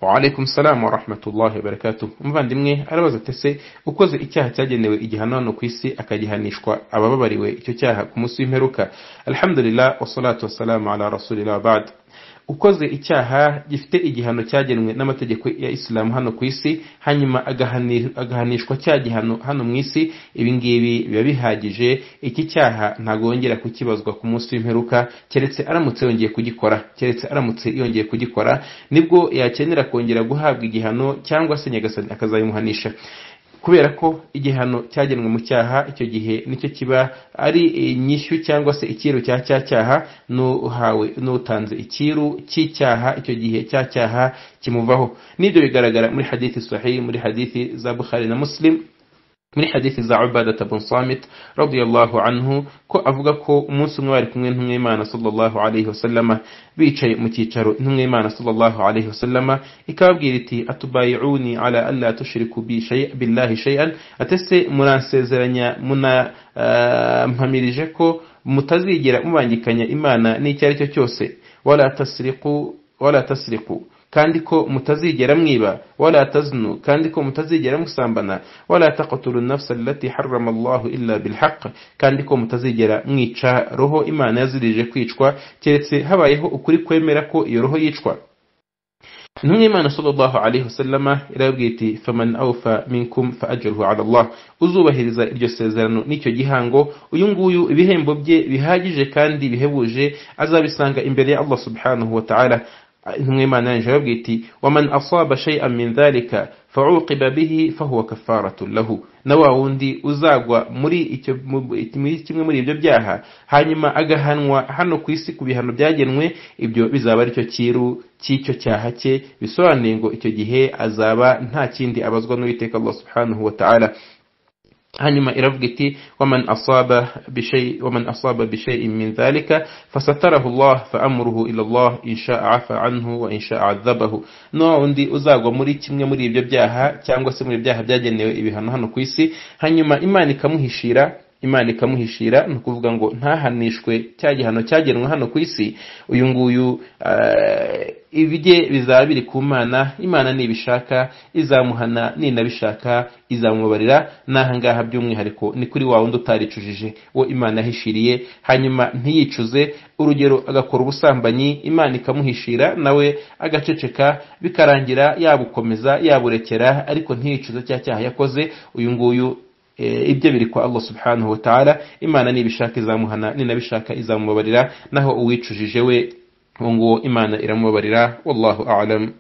Wa alaikum salam wa rahmatullahi wa barakatuh. Umuvandimwe arabaza ati ukoze icyaha cyagenewe igihano hano ku isi akagihanishwa abababariwe icyo cyaha ku munsi w'imperuka. Alhamdulillah wassalatu wassalamu ala rasulillah ba'd. Ukoze icyaha gifite igihano cyagenwe n'amategeko ya Islam hano ku isi hanyuma agahanishwa cya gihano hano mu isi, ibi ngibi biba bihagije. Iki cyaha ntagongera kukibazwa ku munsi w'imperuka keretse aramutse yongeye kugikora nibwo yakenera kongera guhabwa igihano cyangwa se nyagasani akazayimuhanisha, kubera ko igihano cyagenwe mu cyaha icyo gihe nicyo kiba ari inyishyu cyangwa se ikiru cya cyaha n'utanze ikiru cy'icyaha icyo gihe cya cyaha kimuvaho. Nibyo bigaragara muri hadithi sahih, muri hadithi za Bukhari na Muslim, muri hadithi za Ubadah bin Samit radiyallahu anhu, ko avuga ko umunsi umwe bari kumwe n'intumwa y'Imana sallallahu alayhi wasallama, bicaye mu cyicaro intumwa y'Imana sallallahu alayhi wasallama ikababwira iti atubayi'uni ala alla tushriku billahi shay'an, atese muransezeranya mpamirije ko mutazigera mubangikanya Imana n'icyo ari cyo cyose, wala tasriqu kandi ko mutazigera mwiba, wala taznu kandi ko mutazigera musambana, wala taqtulu an-nafsa allati harrama Allahu illa bil haqq kandi ko mutazigera mwica roho Imana yazirije kwicwa keretse habayeho ukuri kwemera ko iyo roho yicwa. Intumwa y'Imana sallallahu alayhi wasallama irabwira iti faman awfa minkum fa ajruhu ala Allah, uzubahiriza iryo sezerano n'icyo gihango uyu nguyu ibihembo bye bihagije kandi bihebuje azabisanga imbere ya Allah subhanahu wa ta'ala. Intumwa y'Imana irabwira iti waman asaba shay'an min dhalika fa'uqiba bihi fahuwa kafaratun lahu, na wa wundi uzagwa muri kimwe muri ibyo byaha hanyuma agahanwa hano ku isi ku bihano byagenwe, ibyo bizaba ari cyo kiru cy'icyo cyaha cye, bisobanuye ngo icyo gihe azaba nta kindi abazwa n'Uwiteka Allah subhanahu wa ta'ala. hanyuma iravuga iti waman asaba bishay'in min dhalika fasatarahu Allah fa amruhu ila Allah in sha'a afa anhu wa in sha'a adhabahu, no undi uzagwa muri kimwe muri ibyo byaha cyangwa se muri byaha byagenewe ibihano hano ku isi hanyuma Imana ikamuhishira, ni ukuvuga ngo ntahanishwe cya gihano cyagenwe hano ku isi, uyu nguyu ibye bizaba biri ku Mana. Imana nibishaka izamuhana, ninabishaka izamubabarira. Naha ngaha by'umwihariko ni kuri wa wundi utaricujije, wo Imana yahishiriye hanyuma ntiyicuze, urugero agakora ubusambanyi Imana ikamuhishira nawe agaceceka, bikarangira yabukomeza yaburekera ariko ntiyicuze cya cyaha yakoze, uyu nguyu ibyo biri kwa Allah subhanahu wa ta'ala. Imana nibishaka izamuhana, ninabishaka izamubabarira, naho uwicujije we ngo Imana iramubabarira. Wallahu a'lam.